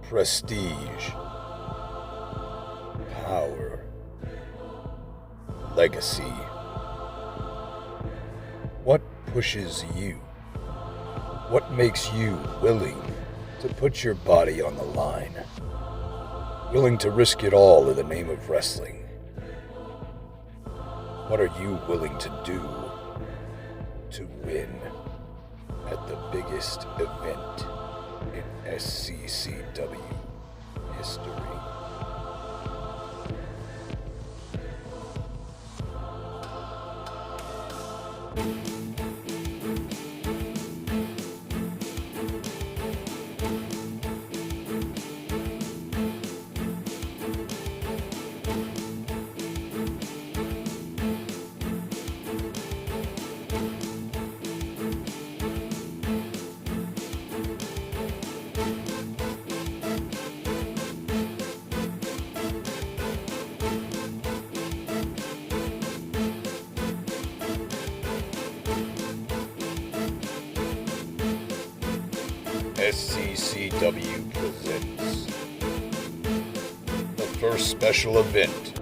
prestige, power, legacy. What pushes you? What makes you willing to put your body on the line? Willing to risk it all in the name of wrestling? What are you willing to do to win at the biggest event in SCCW history? SCCW presents the first special event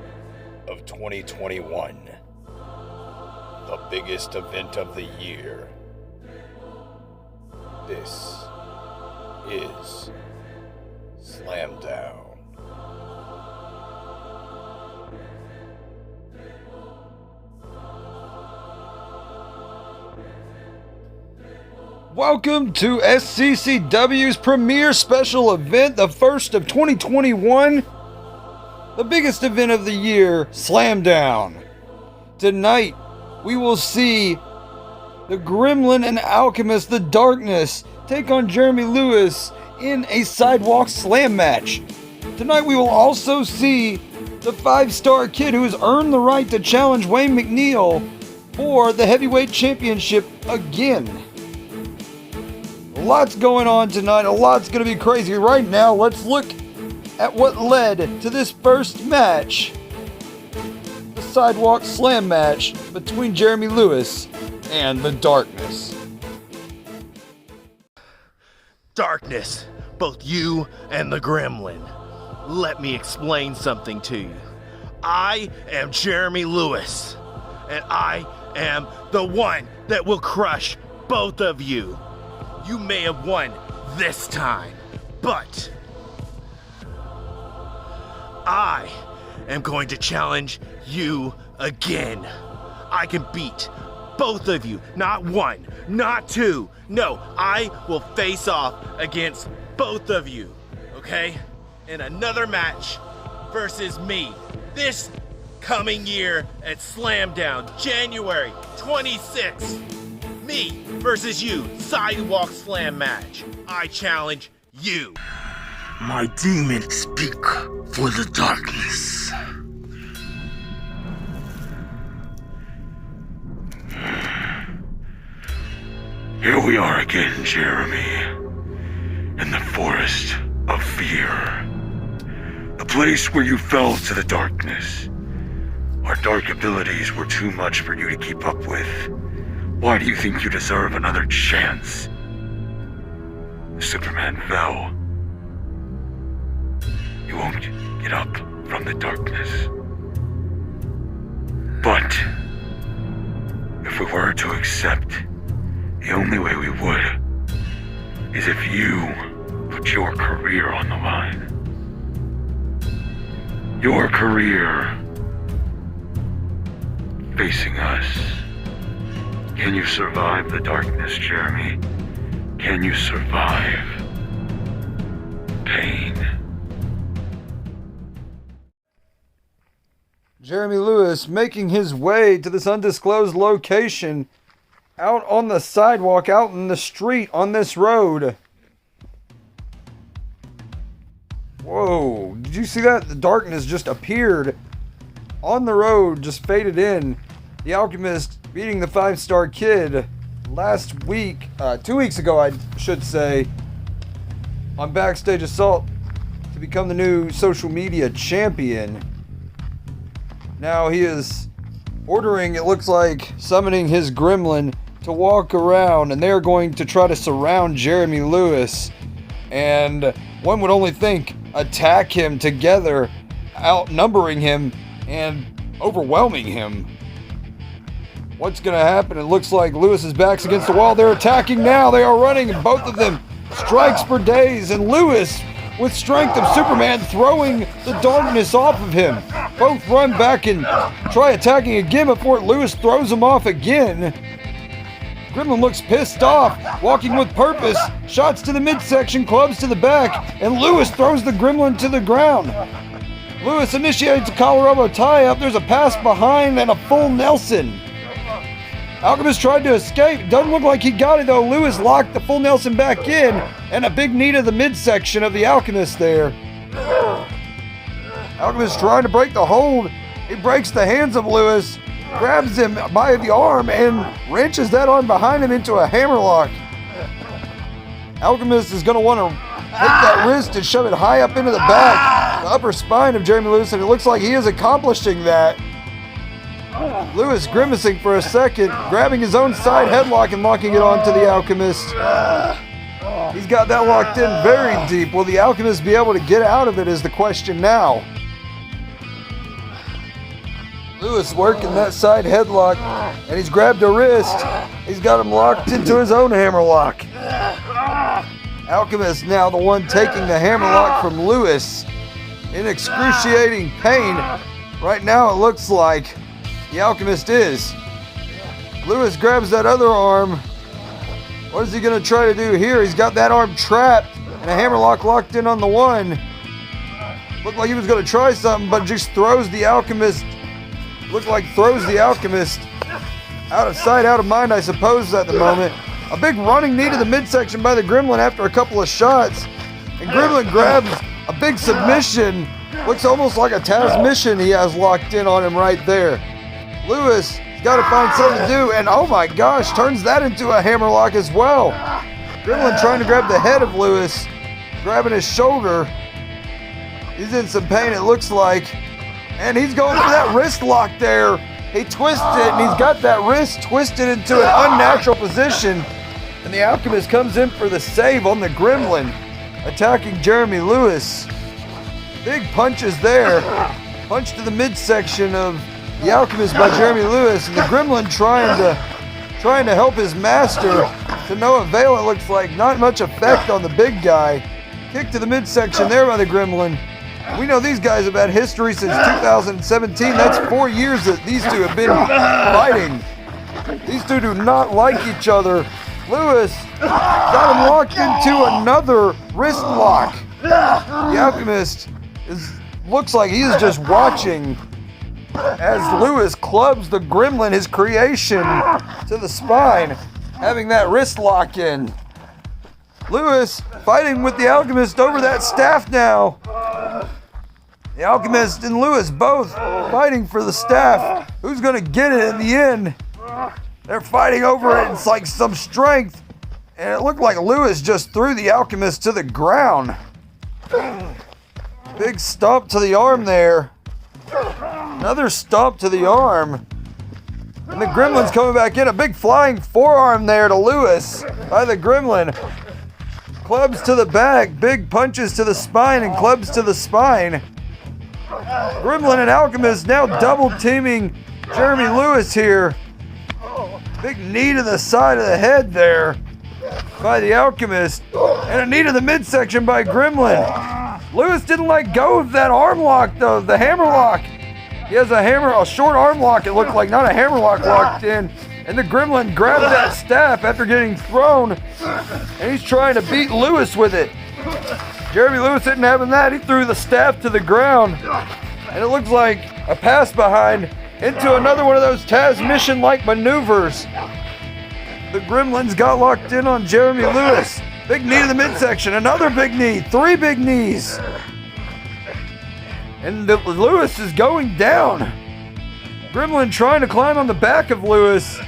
of 2021, the biggest event of the year. This is Slamdown. Welcome to SCCW's premier special event, the first of 2021, the biggest event of the year, Slamdown. Tonight, we will see the Gremlin and Alchemist, the Darkness, take on Jeremy Lewis in a sidewalk slam match. Tonight, we will also see the 5-star kid who has earned the right to challenge Wayne Mcneed for the heavyweight championship again. Lots going on tonight, a lot's going to be crazy. Right now, let's look at what led to this first match. The sidewalk slam match between Jeremy Lewis and the Darkness. Darkness, both you and the Gremlin. Let me explain something to you. I am Jeremy Lewis, and I am the one that will crush both of you. You may have won this time, but I am going to challenge you again. I can beat both of you, not one, not two. No, I will face off against both of you, okay? In another match versus me this coming year at Slamdown, January 26th. Me versus you, sidewalk slam match. I challenge you. My demons speak for the Darkness. Here we are again, Jeremy, in the forest of fear. The place where you fell to the Darkness. Our dark abilities were too much for you to keep up with. Why do you think you deserve another chance? Superman fell. You won't get up from the Darkness. But if we were to accept, the only way we would is if you put your career on the line. Your career facing us. Can you survive the Darkness, Jeremy? Can you survive pain? Jeremy Lewis making his way to this undisclosed location out on the sidewalk, out in the street on this road. Whoa, did you see that? The Darkness just appeared on the road, just faded in. The Alchemist beating the 5-star kid last week, 2 weeks ago, I should say, on Backstage Assault to become the new social media champion. Now he is ordering, it looks like, summoning his gremlin to walk around, and they're going to try to surround Jeremy Lewis and one would only think attack him together, outnumbering him and overwhelming him. What's going to happen? It looks like Lewis's back's against the wall. They're attacking now. They are running, and both of them strikes for days, and Lewis, with strength of Superman, throwing the darkness off of him. Both run back and try attacking again before Lewis throws them off again. Gremlin looks pissed off, walking with purpose. Shots to the midsection, clubs to the back, and Lewis throws the Gremlin to the ground. Lewis initiates a collar-elbow tie-up. There's a pass behind and a full Nelson. Alchemist tried to escape. Doesn't look like he got it though. Lewis locked the full Nelson back in, and a big knee to the midsection of the Alchemist there. Alchemist trying to break the hold. He breaks the hands of Lewis, grabs him by the arm, and wrenches that arm behind him into a hammerlock. Alchemist is going to want to take that wrist and shove it high up into the back, the upper spine of Jeremy Lewis, and it looks like he is accomplishing that. Lewis grimacing for a second, grabbing his own side headlock and locking it onto the Alchemist. He's got that locked in very deep. Will the Alchemist be able to get out of it is the question now. Lewis working that side headlock, and he's grabbed a wrist. He's got him locked into his own hammerlock. Alchemist now the one taking the hammerlock from Lewis in excruciating pain. Right now it looks like the Alchemist is. Lewis grabs that other arm. What is he going to try to do here? He's got that arm trapped and a hammerlock locked in on the one. Looked like he was going to try something, but just throws the Alchemist. Looked like throws the Alchemist out of sight, out of mind, I suppose, at the moment. A big running knee to the midsection by the Gremlin after a couple of shots. And Gremlin grabs a big submission. Looks almost like a Tasmission he has locked in on him right there. Lewis got to find something to do, and oh my gosh, turns that into a hammerlock as well. Gremlin trying to grab the head of Lewis, grabbing his shoulder. He's in some pain, it looks like. And he's going for that wrist lock there. He twists it, and he's got that wrist twisted into an unnatural position. And the Alchemist comes in for the save on the Gremlin, attacking Jeremy Lewis. Big punches there. Punch to the midsection of the Alchemist by Jeremy Lewis, and the Gremlin trying to help his master to no avail. It looks like not much effect on the big guy. Kick to the midsection there by the Gremlin. We know these guys have had history since 2017. That's 4 years that these two have been fighting. These two do not like each other. Lewis got him locked into another wrist lock. The Alchemist looks like he is just watching as Lewis clubs the Gremlin, his creation, to the spine, having that wrist lock in. Lewis fighting with the Alchemist over that staff now. The Alchemist and Lewis both fighting for the staff. Who's going to get it in the end? They're fighting over it. It's like some strength. And it looked like Lewis just threw the Alchemist to the ground. Big stomp to the arm there. Another stomp to the arm. And the Gremlin's coming back in. A big flying forearm there to Lewis by the Gremlin. Clubs to the back. Big punches to the spine and clubs to the spine. Gremlin and Alchemist now double teaming Jeremy Lewis here. Big knee to the side of the head there by the Alchemist. And a knee to the midsection by Gremlin. Lewis didn't let go of that arm lock though, the hammer lock. He has a short arm lock it looked like, not a hammer lock locked in. And the Gremlin grabbed that staff after getting thrown. And he's trying to beat Lewis with it. Jeremy Lewis isn't having that. He threw the staff to the ground. And it looks like a pass behind into another one of those Tasmission-like maneuvers. The Gremlins got locked in on Jeremy Lewis. Big knee to the midsection. Another big knee. 3 big knees. And Lewis is going down. Gremlin trying to climb on the back of Lewis.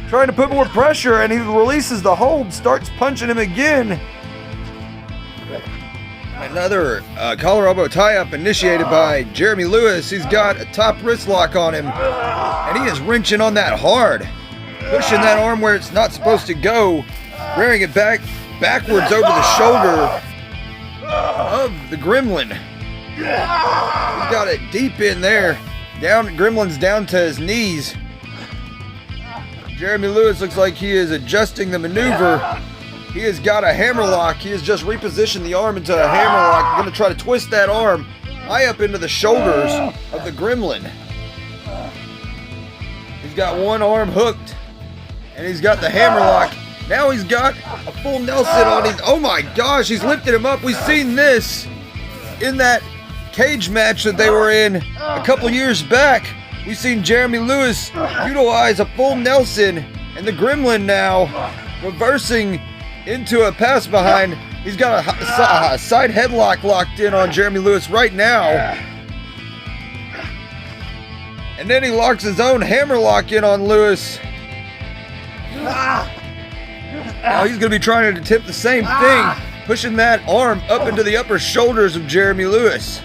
Trying to put more pressure, and he releases the hold. Starts punching him again. Another collar elbow tie-up initiated by Jeremy Lewis. He's got a top wrist lock on him, and he is wrenching on that hard. Pushing that arm where it's not supposed to go. Rearing it back backwards over the shoulder of the gremlin. He's got it deep in there. Gremlin's down to his knees. Jeremy Lewis looks like he is adjusting the maneuver. He has got a hammerlock. He has just repositioned the arm into a hammerlock. Going to try to twist that arm high up into the shoulders of the gremlin. He's got one arm hooked, and he's got the hammerlock. Now he's got a full Nelson on him. Oh my gosh, he's lifted him up. We've seen this in that cage match that they were in a couple years back. We've seen Jeremy Lewis utilize a full Nelson, and the gremlin now reversing into a pass behind. He's got a side headlock locked in on Jeremy Lewis right now. And then he locks his own hammerlock in on Lewis. Now he's going to be trying to attempt the same thing, pushing that arm up into the upper shoulders of Jeremy Lewis.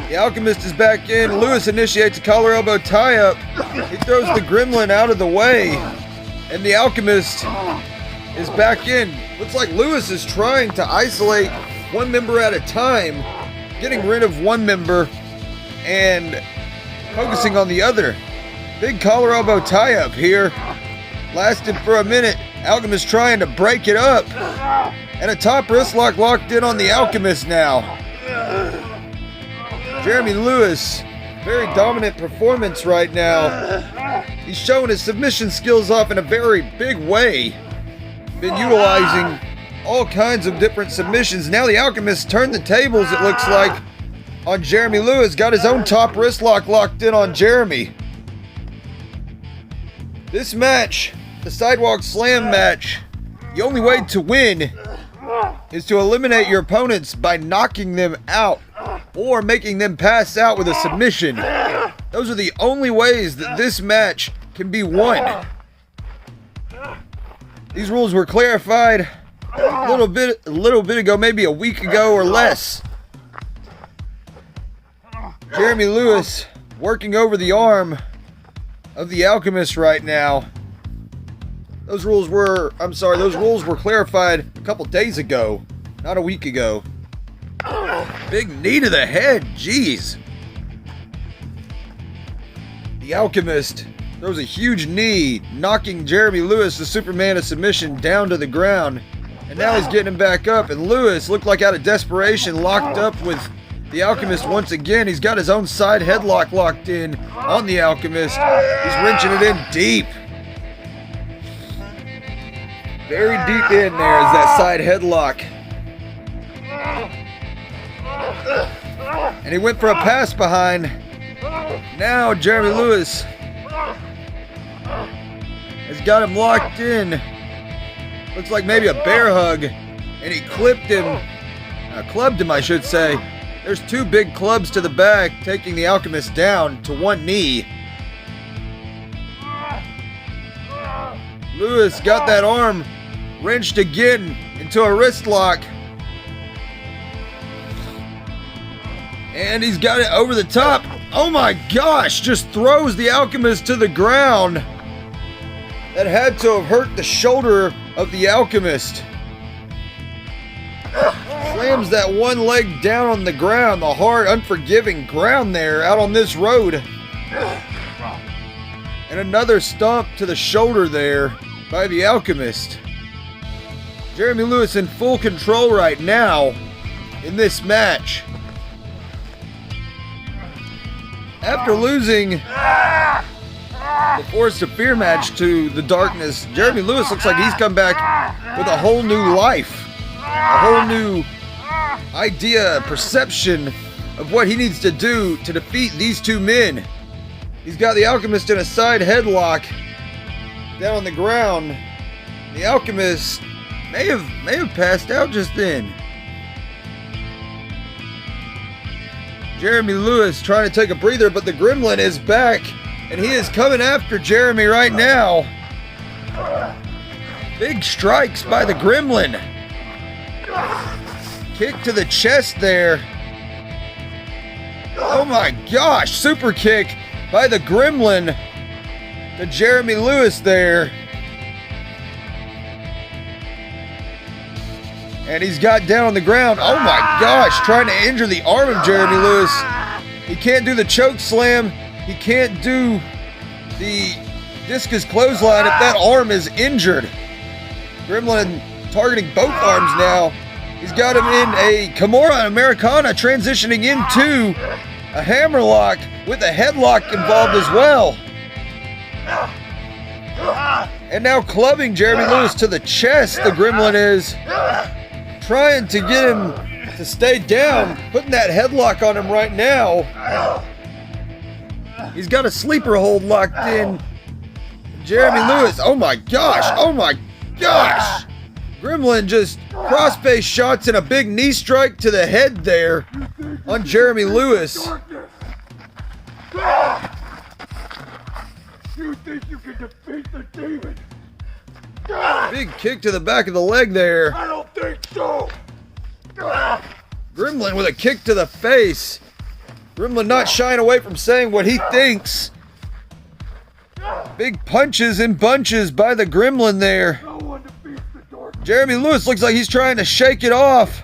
The Alchemist is back in. Lewis initiates a collar elbow tie-up. He throws the gremlin out of the way, and the Alchemist is back in. Looks like Lewis is trying to isolate one member at a time, getting rid of one member and focusing on the other. Big collar elbow tie-up here. Lasted for a minute. Alchemist trying to break it up. And a top wrist lock locked in on the Alchemist now. Jeremy Lewis, very dominant performance right now. He's showing his submission skills off in a very big way. Been utilizing all kinds of different submissions. Now the Alchemist turned the tables, it looks like, on Jeremy Lewis. Got his own top wrist lock locked in on Jeremy. This match, the Sidewalk Slam match, the only way to win is to eliminate your opponents by knocking them out or making them pass out with a submission. Those are the only ways that this match can be won. These rules were clarified a little bit ago, maybe a week ago or less. Jeremy Lewis working over the arm of the Alchemist right now. Those rules were clarified a couple days ago, not a week ago. Big knee to the head, jeez. The Alchemist throws a huge knee, knocking Jeremy Lewis, the Superman of submission, down to the ground. And now he's getting him back up, and Lewis looked like out of desperation, locked up with the Alchemist once again. He's got his own side headlock locked in on the Alchemist. He's wrenching it in deep. Very deep in there is that side headlock. And he went for a pass behind. Now Jeremy Lewis has got him locked in. Looks like maybe a bear hug. And he clubbed him, I should say. There's two big clubs to the back, taking the Alchemist down to one knee. Lewis got that arm wrenched again into a wrist lock. And he's got it over the top. Oh my gosh, just throws the Alchemist to the ground. That had to have hurt the shoulder of the Alchemist. Slams that one leg down on the ground, the hard, unforgiving ground there out on this road. And another stomp to the shoulder there by the Alchemist. Jeremy Lewis in full control right now in this match. After losing the Forest of Fear match to the Darkness, Jeremy Lewis looks like he's come back with a whole new life. A whole new idea, perception of what he needs to do to defeat these two men. He's got the Alchemist in a side headlock down on the ground. The Alchemist may have passed out just then. Jeremy Lewis trying to take a breather, but the Gremlin is back, and he is coming after Jeremy right now. Big strikes by the Gremlin. Kick to the chest there. Oh my gosh, super kick by the Gremlin to Jeremy Lewis there. And he's got down on the ground. Oh my gosh, trying to injure the arm of Jeremy Lewis. He can't do the choke slam. He can't do the discus clothesline if that arm is injured. Gremlin targeting both arms now. He's got him in a Kimura Americana, transitioning into a hammerlock with a headlock involved as well. And now clubbing Jeremy Lewis to the chest, the Gremlin is. Trying to get him to stay down, putting that headlock on him right now. He's got a sleeper hold locked in. Jeremy Lewis, oh my gosh, oh my gosh. Gremlin just crossface shots and a big knee strike to the head there on Jeremy Lewis. You think you can defeat the demon? Big kick to the back of the leg there. I don't think so. Gremlin with a kick to the face. Gremlin not shying away from saying what he thinks. Big punches and bunches by the Gremlin there. No one defeats the dark. Jeremy Lewis looks like he's trying to shake it off.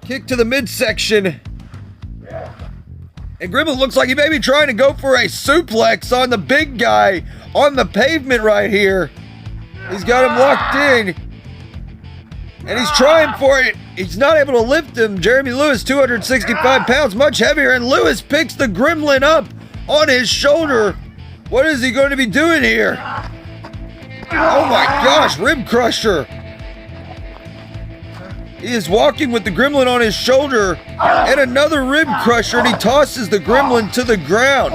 Kick to the midsection. And Gremlin looks like he may be trying to go for a suplex on the big guy on the pavement right here. He's got him locked in. And he's trying for it. He's not able to lift him. Jeremy Lewis, 265 pounds, much heavier. And Lewis picks the Gremlin up on his shoulder. What is he going to be doing here? Oh my gosh, rib crusher. He is walking with the Gremlin on his shoulder. And another rib crusher. And he tosses the Gremlin to the ground.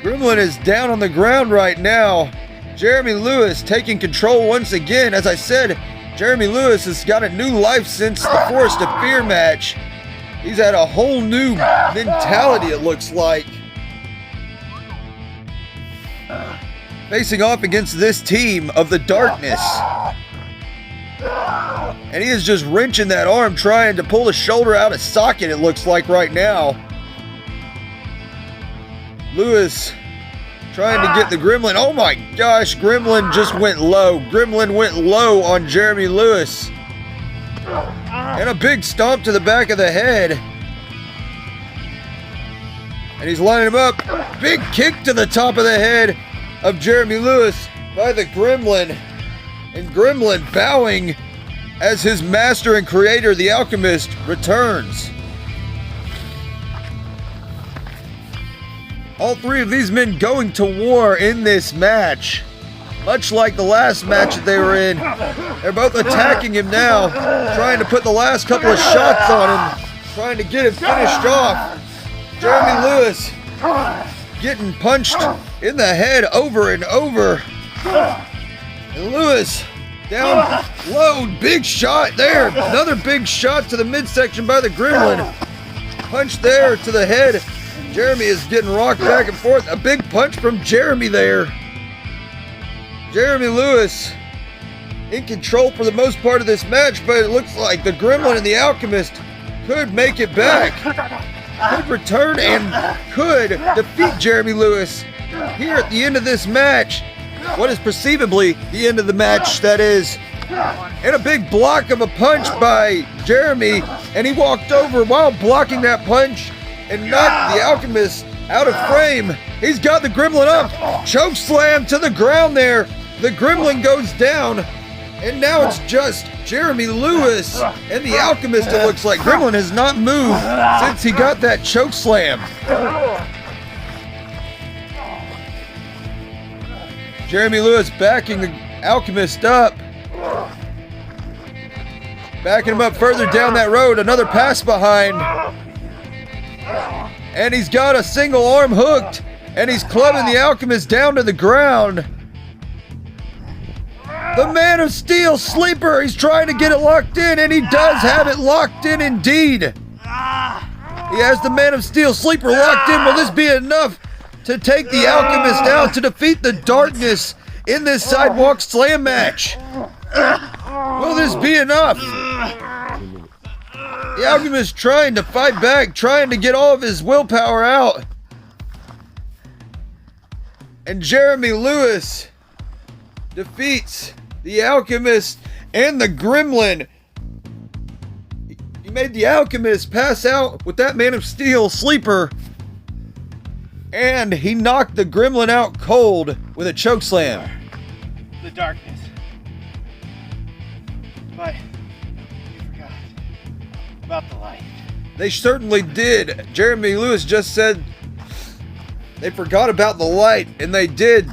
Gremlin is down on the ground right now. Jeremy Lewis taking control once again. As I said, Jeremy Lewis has got a new life since the Forest of Fear match. He's had a whole new mentality, it looks like. Facing off against this team of the Darkness. And he is just wrenching that arm, trying to pull the shoulder out of socket, it looks like right now. Lewis trying to get the Gremlin. Oh my gosh, Gremlin just went low. Gremlin went low on Jeremy Lewis. And a big stomp to the back of the head. And he's lining him up. Big kick to the top of the head of Jeremy Lewis by the Gremlin. And Gremlin bowing as his master and creator, the Alchemist, returns. All three of these men going to war in this match. Much like the last match that they were in. They're both attacking him now. Trying to put the last couple of shots on him. Trying to get him finished off. Jeremy Lewis getting punched in the head over and over. And Lewis down low. Big shot there. Another big shot to the midsection by the Gremlin. Punch there to the head. Jeremy is getting rocked back and forth. A big punch from Jeremy there. Jeremy Lewis in control for the most part of this match, but it looks like the Gremlin and the Alchemist could make it back. Could return and could defeat Jeremy Lewis here at the end of this match. What is perceivably the end of the match, that is. And a big block of a punch by Jeremy, and he walked over while blocking that punch and knocked the Alchemist out of frame. He's got the Gremlin up. Choke slam to the ground there. The Gremlin goes down. And now it's just Jeremy Lewis and the Alchemist, it looks like. Gremlin has not moved since he got that choke slam. Jeremy Lewis backing the Alchemist up. Backing him up further down that road. Another pass behind. And he's got a single arm hooked. And he's clubbing the Alchemist down to the ground. The Man of Steel sleeper. He's trying to get it locked in. And he does have it locked in indeed. He has the Man of Steel sleeper locked in. Will this be enough to take the Alchemist out to defeat the Darkness in this sidewalk slam match? Will this be enough? The Alchemist trying to fight back, trying to get all of his willpower out. And Jeremy Lewis defeats the Alchemist and the Gremlin. He made the Alchemist pass out with that Man of Steel sleeper. And he knocked the Gremlin out cold with a chokeslam. The darkness. But you forgot about the light. They certainly did. Jeremy Lewis just said they forgot about the light, and they did.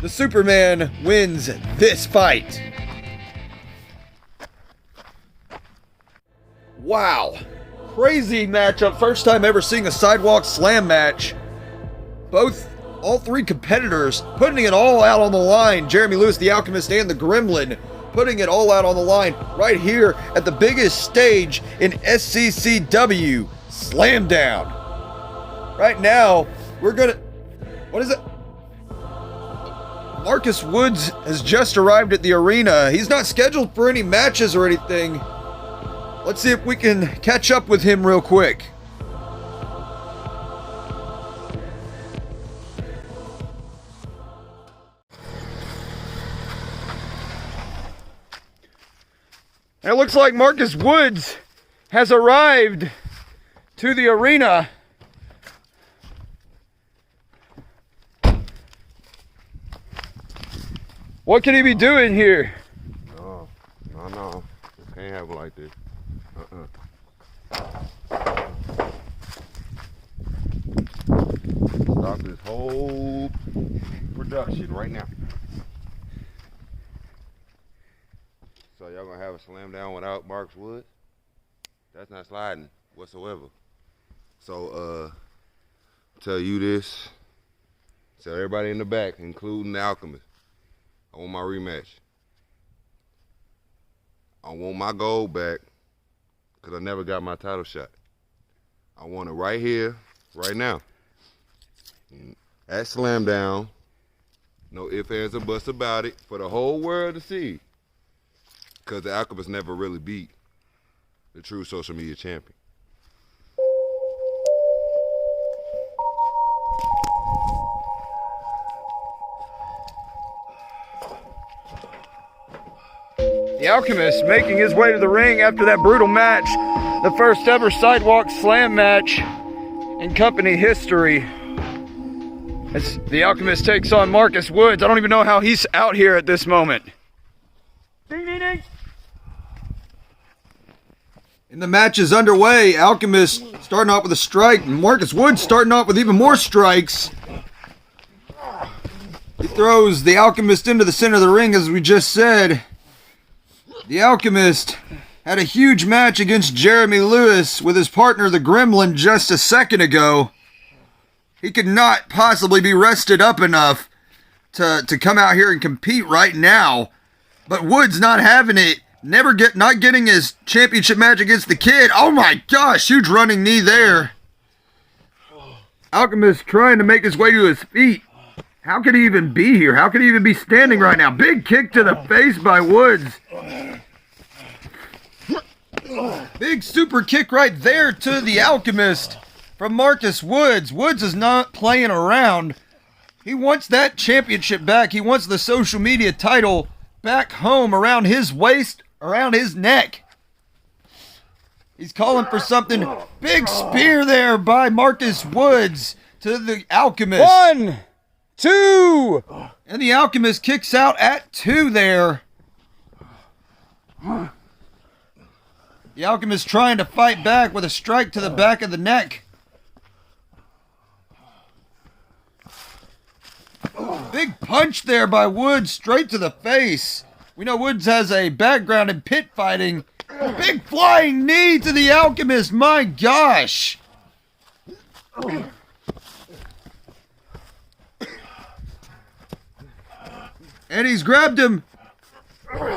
The Superman wins this fight. Wow. Crazy matchup. First time ever seeing a sidewalk slam match. All three competitors putting it all out on the line. Jeremy Lewis, the Alchemist, and the Gremlin putting it all out on the line right here at the biggest stage in Sccw, Slamdown. Right now, we're gonna... What is it? Marcus Woods has just arrived at the arena. He's not scheduled for any matches or anything. Let's see if we can catch up with him real quick. And it looks like Marcus Woods has arrived to the arena. What can he be doing here? No. You can't have it like this. Stop this whole production right now. So y'all gonna have a slam down without Marcus Woods? That's not sliding whatsoever. So tell you this, tell everybody in the back, including the Alchemist, I want my rematch. I want my gold back because I never got my title shot. I want it right here, right now. At Slamdown. No ifs, ands, or buts about it for the whole world to see. Because the Alchemist never really beat the true social media champion. The Alchemist making his way to the ring after that brutal match. The first ever sidewalk slam match in company history. As the Alchemist takes on Marcus Woods. I don't even know how he's out here at this moment. Ding, ding, ding. And the match is underway. Alchemist starting off with a strike. And Marcus Woods starting off with even more strikes. He throws the Alchemist into the center of the ring, as we just said. The Alchemist had a huge match against Jeremy Lewis with his partner, the Gremlin, just a second ago. He could not possibly be rested up enough to come out here and compete right now. But Woods not having it, not getting his championship match against the Kid. Oh my gosh, huge running knee there. Alchemist trying to make his way to his feet. How could he even be here? How could he even be standing right now? Big kick to the face by Woods. Big super kick right there to the Alchemist from Marcus Woods. Woods is not playing around. He wants that championship back. He wants the social media title back home around his waist, around his neck. He's calling for something. Big spear there by Marcus Woods to the Alchemist. 1, 2. And the Alchemist kicks out at 2 there. The Alchemist trying to fight back with a strike to the back of the neck. Big punch there by Woods straight to the face. We know Woods has a background in pit fighting. Big flying knee to the Alchemist. My gosh. And he's grabbed him.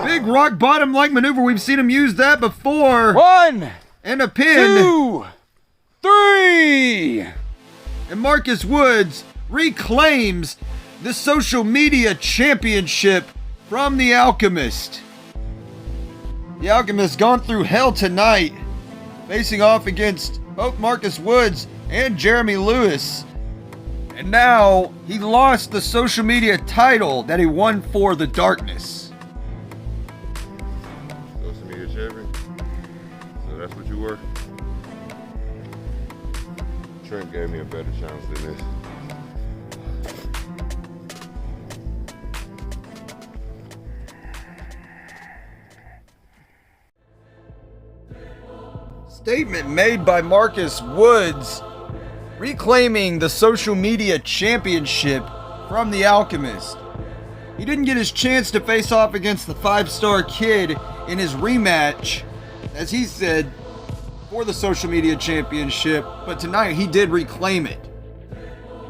Big rock bottom like maneuver. We've seen him use that before. 1. And a pin. 2, 3. And Marcus Woods reclaims the social media championship from the Alchemist. The Alchemist gone through hell tonight, facing off against both Marcus Woods and Jeremy Lewis. And now he lost the social media title that he won for the Darkness. were. Trent gave me a better chance than this. Statement made by Marcus Woods, reclaiming the social media championship from the Alchemist. He didn't get his chance to face off against the 5-star kid in his rematch, as he said, for the social media championship, but tonight he did reclaim it.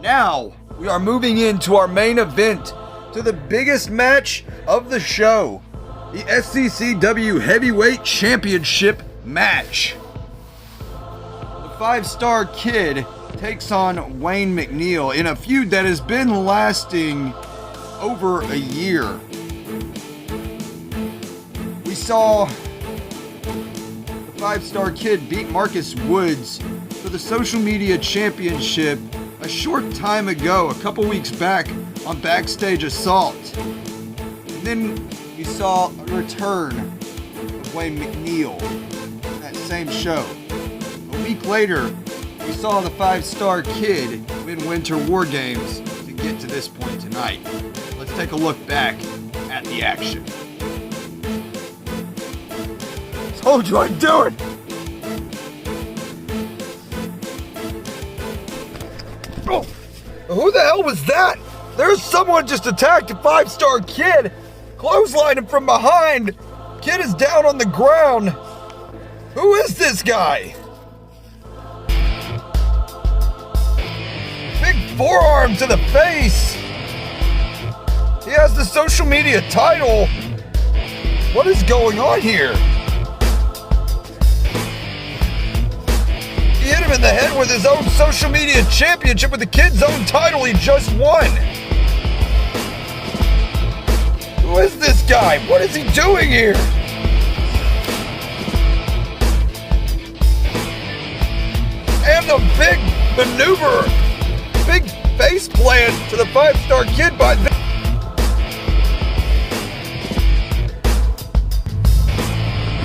Now, we are moving into our main event, to the biggest match of the show, the Sccw Heavyweight Championship match. The 5-star kid takes on Wayne McNeed in a feud that has been lasting over a year. We saw the 5-star kid beat Marcus Woods for the social media championship a short time ago, a couple weeks back on Backstage Assault. And then we saw a return of Wayne McNeed in that same show. A week later, we saw the 5-star kid win Winter War Games to get to this point tonight. Let's take a look back at the action. Told you I'd do it! Oh, who the hell was that? There's someone just attacked a 5-star kid, clotheslined him from behind. Kid is down on the ground. Who is this guy? Big forearm to the face. He has the social media title. What is going on here? He hit him in the head with his own social media championship with the kid's own title he just won. Who is this guy? What is he doing here? And the big maneuver, big face plant to the 5-star kid by the...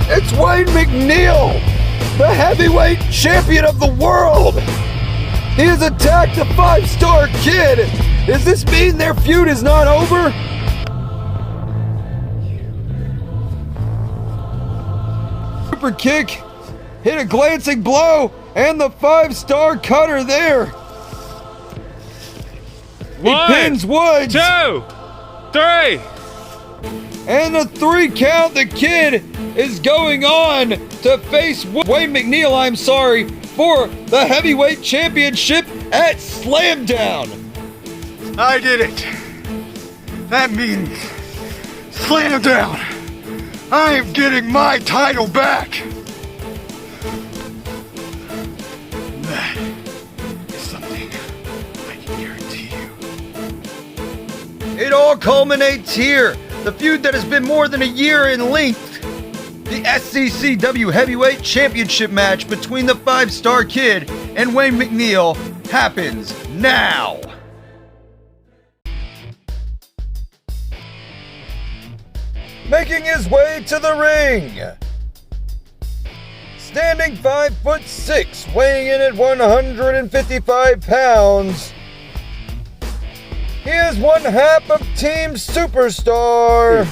It's Wayne McNeed, the heavyweight champion of the world. He has attacked the 5-star kid. Does this mean their feud is not over? Super kick, hit a glancing blow, and the 5-star cutter there. He pins Woods. 2, 3. And the 3 count, the kid is going on to face Wayne McNeed, for the heavyweight championship at Slamdown. I did it. That means Slamdown. I am getting my title back. That is something I can guarantee you. It all culminates here. The feud that has been more than a year in length. The Sccw Heavyweight Championship match between the 5-star kid and Wayne McNeed happens now. Making his way to the ring. Standing 5'6", weighing in at 155 pounds. He is one half of Team Superstar.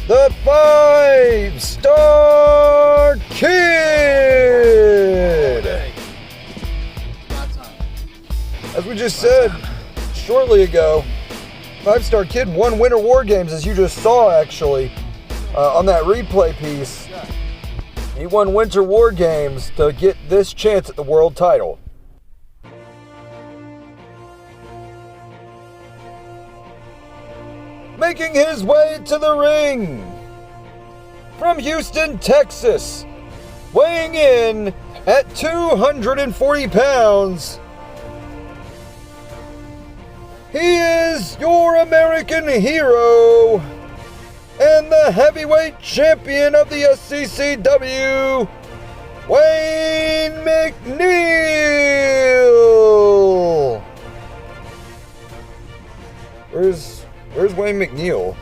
The 5-star kid. As we just said shortly ago, 5-star kid won Winter War Games, as you just saw actually, on that replay piece. He won Winter War Games to get this chance at the world title. Making his way to the ring from Houston, Texas, weighing in at 240 pounds, he is your American hero and the heavyweight champion of the Sccw, Wayne McNeed. Where's Wayne McNeed?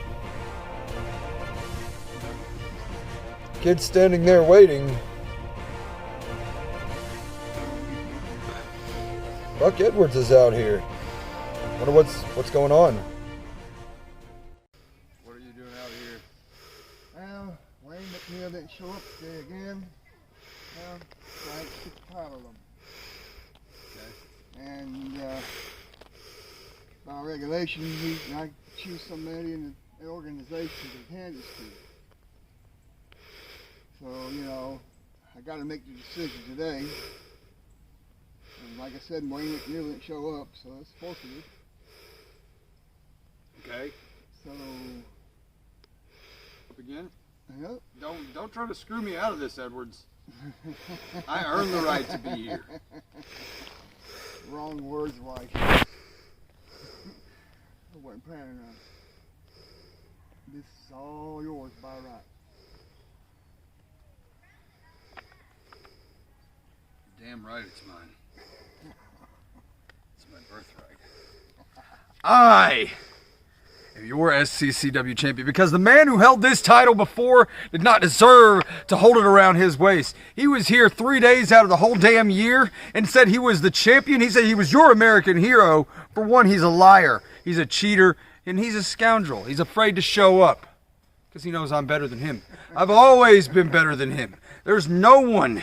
Kid's standing there waiting. Buck Edwards is out here. Wonder what's going on. What are you doing out here? Well, Wayne Mcneed didn't show up today again. Well, so I had to get the title of them. Okay. And by regulation, I choose somebody in the organization to hand this to. So, you know, I got to make the decision today. And like I said, Wayne Mcneed didn't show up, so it's forfeited. Okay. So, Up again? yep. Don't try to screw me out of this, Edwards. I earned the right to be here. Wrong words, like. I wasn't planning on it. This is all yours by right. Damn right it's mine. It's my birthright. I am your SCCW champion because the man who held this title before did not deserve to hold it around his waist. He was here 3 days out of the whole damn year and said he was the champion. He said he was your American hero. For one, he's a liar. He's a cheater. And he's a scoundrel. He's afraid to show up because he knows I'm better than him. I've always been better than him. There's no one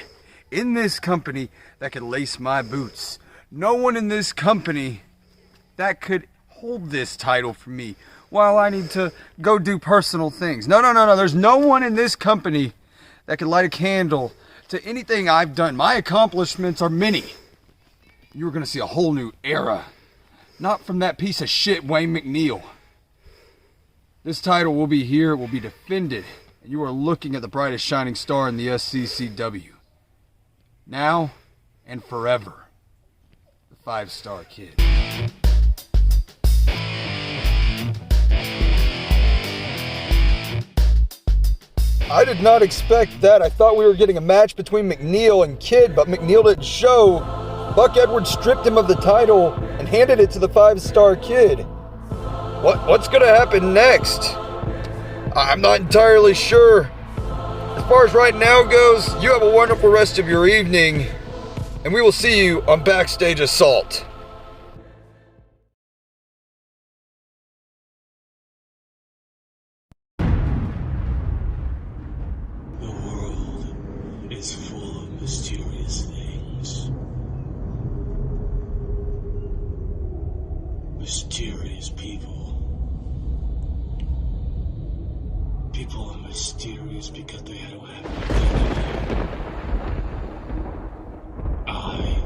in this company that could lace my boots. No one in this company that could hold this title for me while I need to go do personal things. No. There's no one in this company that could light a candle to anything I've done. My accomplishments are many. You're going to see a whole new era. Not from that piece of shit, Wayne Mcneed. This title will be here, it will be defended, and you are looking at the brightest shining star in the SCCW. Now and forever. The 5-star Kid. I did not expect that. I thought we were getting a match between Mcneed and Kid, but Mcneed didn't show. Buck Edwards stripped him of the title and handed it to the 5-star Kid. What's gonna happen next? I'm not entirely sure. As far as right now goes, you have a wonderful rest of your evening, and we will see you on Backstage Assault. The world is full of mysterious things. Mysterious people. People are mysterious because they don't have an identity. I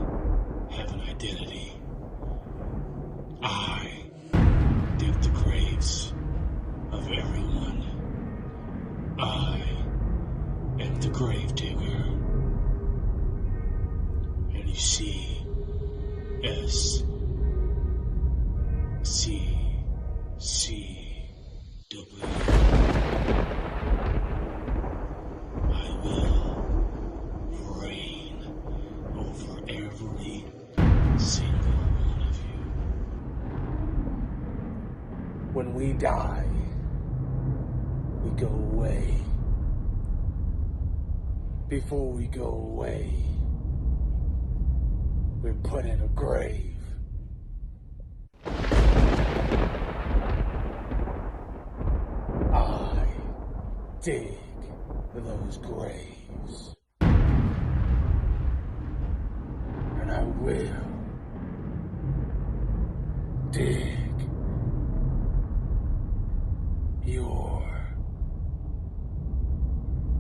have an identity. I dig the graves of everyone. I am the grave digger. And you see, SCCW. I will reign over every single one of you. When we die, we go away. Before we go away, we're put in a grave. I dig those graves. And I will dig your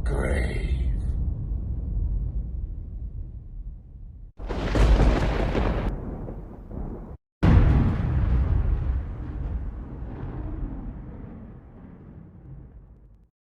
grave.